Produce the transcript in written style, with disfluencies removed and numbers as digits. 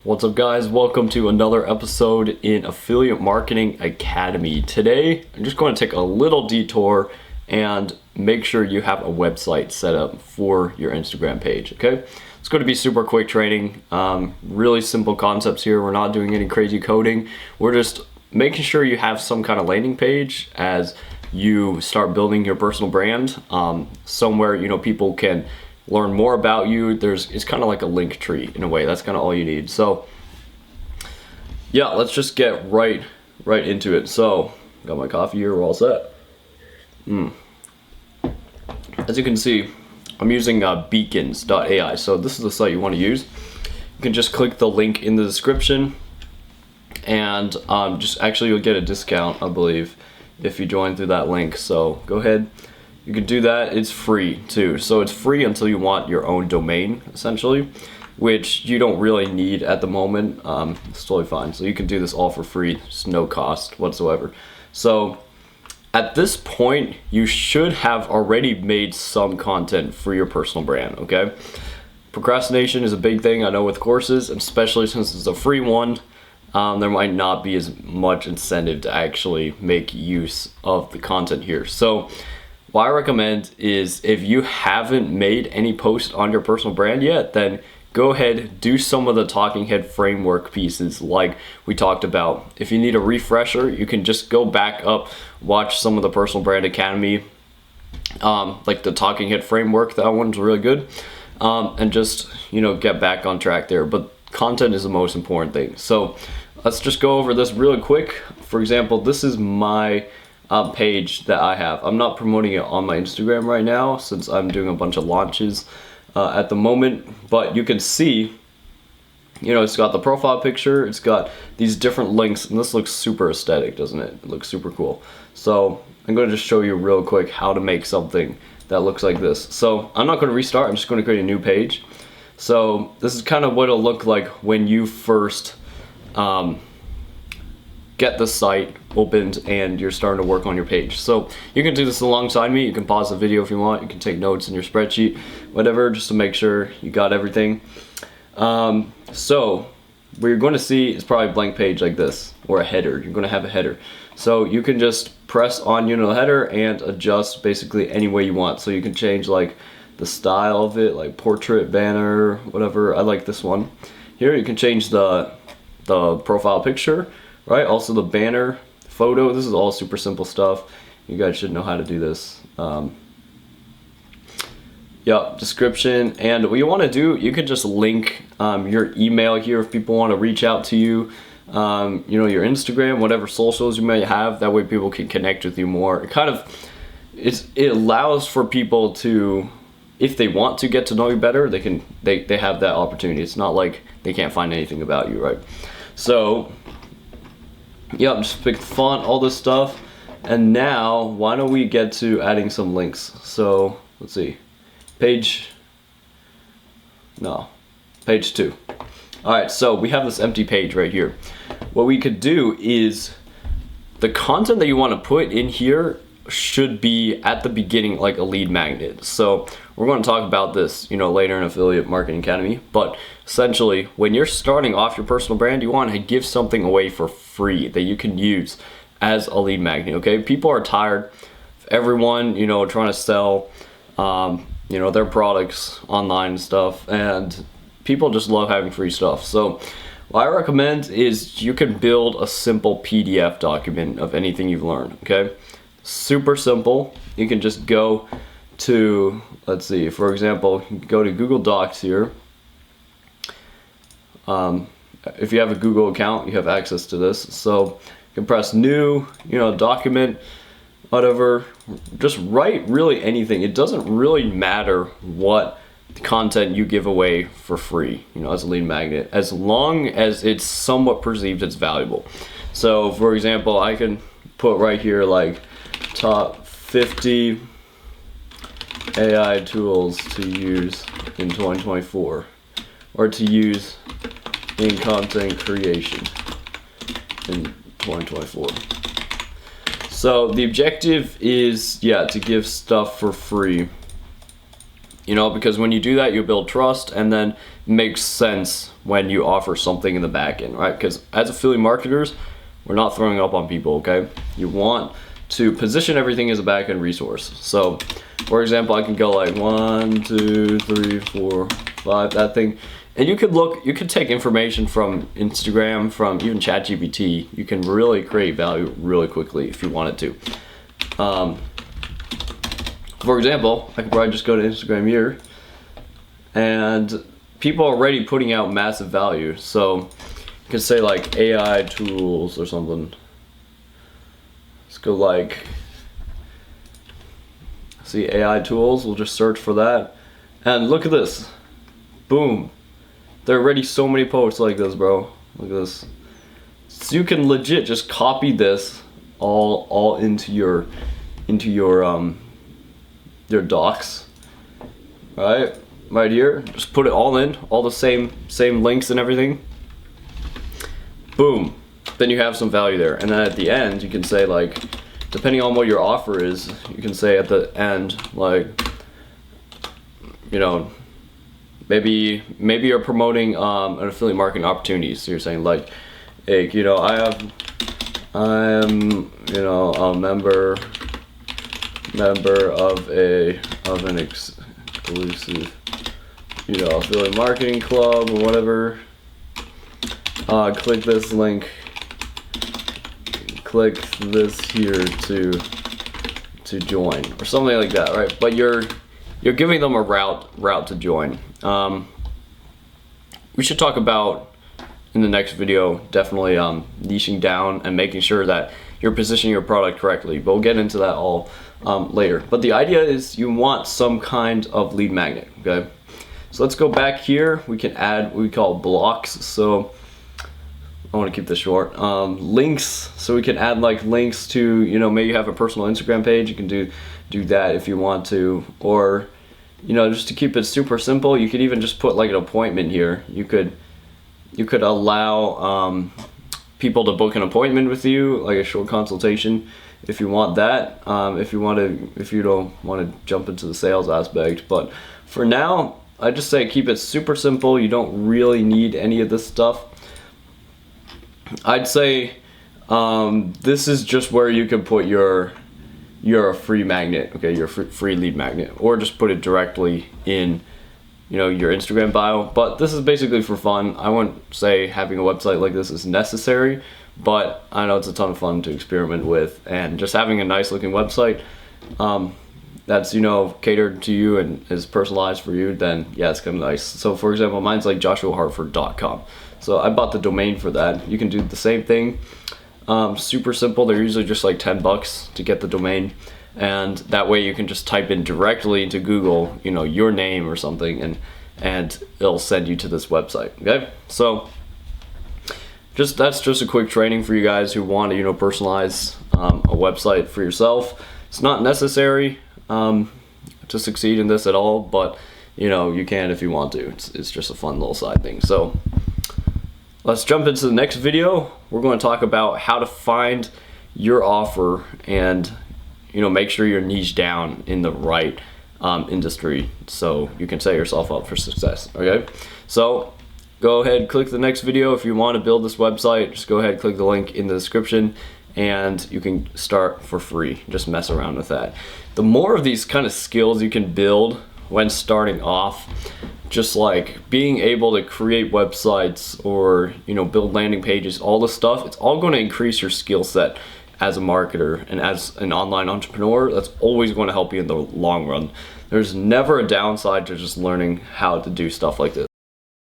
What's up guys, welcome to another episode in Affiliate Marketing Academy. Today, I'm just going to take a little detour and make sure you have a website set up for your Instagram page, okay? It's going to be super quick training, really simple concepts here. We're not doing any crazy coding. We're just making sure you have some kind of landing page as you start building your personal brand, somewhere, people can learn more about you. It's kind of like a link tree in a way. That's kind of all you need. So yeah, let's just get right into it. So got my coffee here, we're all set. As you can see, I'm using beacons.ai. So this is the site you want to use. You can just click the link in the description and you'll get a discount, I believe, if you join through that link. So go ahead. You can do that. It's free too. So it's free until you want your own domain, essentially, which you don't really need at the moment. It's totally fine. So you can do this all for free. It's no cost whatsoever. So at this point, you should have already made some content for your personal brand, okay? Procrastination is a big thing, I know, with courses, especially since it's a free one. There might not be as much incentive to actually make use of the content here. So what I recommend is, if you haven't made any post on your personal brand yet, then go ahead, do some of the talking head framework pieces like we talked about. If you need a refresher, you can just go back up, watch some of the Personal Brand Academy, like the talking head framework. That one's really good, and just get back on track there. But content is the most important thing. So let's just go over this really quick. For example, this is my page that I have. I'm not promoting it on my Instagram right now since I'm doing a bunch of launches at the moment, but you can see, it's got the profile picture, it's got these different links, and this looks super aesthetic, doesn't it? It looks super cool. So I'm going to just show you real quick how to make something that looks like this. So I'm not going to restart, I'm just going to create a new page. So this is kind of what it'll look like when you first get the site opened and you're starting to work on your page. So you can do this alongside me. You can pause the video if you want. You can take notes in your spreadsheet, whatever, just to make sure you got everything. So what you're going to see is probably a blank page like this, or a header. You're going to have a header. So you can just press on the header and adjust basically any way you want. So you can change like the style of it, like portrait, banner, whatever. I like this one. Here you can change the profile picture, right? Also the banner, photo. This is all super simple stuff. You guys should know how to do this. Description. And what you want to do, you can just link your email here if people want to reach out to you. Your Instagram, whatever socials you may have. That way people can connect with you more. It allows for people to, if they want to get to know you better, they have that opportunity. It's not like they can't find anything about you, right? So just pick the font, all this stuff. And now, why don't we get to adding some links? So, let's see. Page 2. Alright, so we have this empty page right here. What we could do is, the content that you want to put in here should be at the beginning like a lead magnet. So we're going to talk about this, later in Affiliate Marketing Academy. But essentially, when you're starting off your personal brand, you want to give something away for free that you can use as a lead magnet. Okay, people are tired of everyone, trying to sell, their products online and stuff, and people just love having free stuff. So what I recommend is you can build a simple PDF document of anything you've learned. Okay. Super simple. You can just go to, let's see, for example, go to Google Docs here. If you have a Google account, you have access to this. So you can press new, document, whatever. Just write really anything. It doesn't really matter what content you give away for free, as a lead magnet, as long as it's somewhat perceived as valuable. So for example, I can put right here like top 50 AI tools to use in 2024, or to use in content creation in 2024. So the objective is, to give stuff for free You know, because when you do that, you build trust, and then it makes sense when you offer something in the back end, right? Because as affiliate marketers, we're not throwing up on people, okay? You want to position everything as a back end resource. So, for example, I can go like 1, 2, 3, 4, 5, that thing. And you could take information from Instagram, from even ChatGPT. You can really create value really quickly if you wanted to. For example, I could probably just go to Instagram here, and people are already putting out massive value. So you can say like AI tools or something. Let's go like, see AI tools, we'll just search for that. And look at this, boom. There are already so many posts like this, bro. Look at this. So you can legit just copy this all into your docs, right here. Just put it all in, all the same links and everything. Boom. Then you have some value there. And then at the end, you can say like, depending on what your offer is, you can say at the end like, you know, maybe you're promoting an affiliate marketing opportunity. So you're saying like, hey, you know, I am, you know, a member of an exclusive, you know, affiliate marketing club or whatever. Click this link. Click this here to join or something like that, right? But you're giving them a route to join. We should talk about in the next video definitely niching down and making sure that you're positioning your product correctly. But we'll get into that all later. But the idea is you want some kind of lead magnet, okay? So let's go back here. We can add what we call blocks. So I want to keep this short. Links, so we can add like links to, you know, maybe you have a personal Instagram page. You can do that if you want to, or, you know, just to keep it super simple, you could even just put like an appointment here. You could allow people to book an appointment with you, like a short consultation, if you want that. If you don't want to jump into the sales aspect. But for now, I just say keep it super simple. You don't really need any of this stuff. I'd say this is just where you can put your free magnet, okay, your free lead magnet, or just put it directly in, you know, your Instagram bio. But this is basically for fun. I wouldn't say having a website like this is necessary, but I know it's a ton of fun to experiment with, and just having a nice looking website that's, you know, catered to you and is personalized for you, then yeah, it's kind of nice. So for example, mine's like joshuahartford.com. So I bought the domain for that. You can do the same thing. Super simple. They're usually just like $10 to get the domain, and that way you can just type in directly into Google, you know, your name or something, and it'll send you to this website. Okay, so that's just a quick training for you guys who want to, you know, personalize a website for yourself. It's not necessary to succeed in this at all, but you know, you can if you want to. It's just a fun little side thing. So let's jump into the next video. We're going to talk about how to find your offer and, you know, make sure you're niche down in the right industry so you can set yourself up for success. Okay, so go ahead, click the next video. If you want to build this website, just go ahead, click the link in the description, and you can start for free. Just mess around with that. The more of these kind of skills you can build when starting off, just like being able to create websites or, you know, build landing pages, all this stuff, it's all going to increase your skill set as a marketer and as an online entrepreneur. That's always going to help you in the long run. There's never a downside to just learning how to do stuff like this.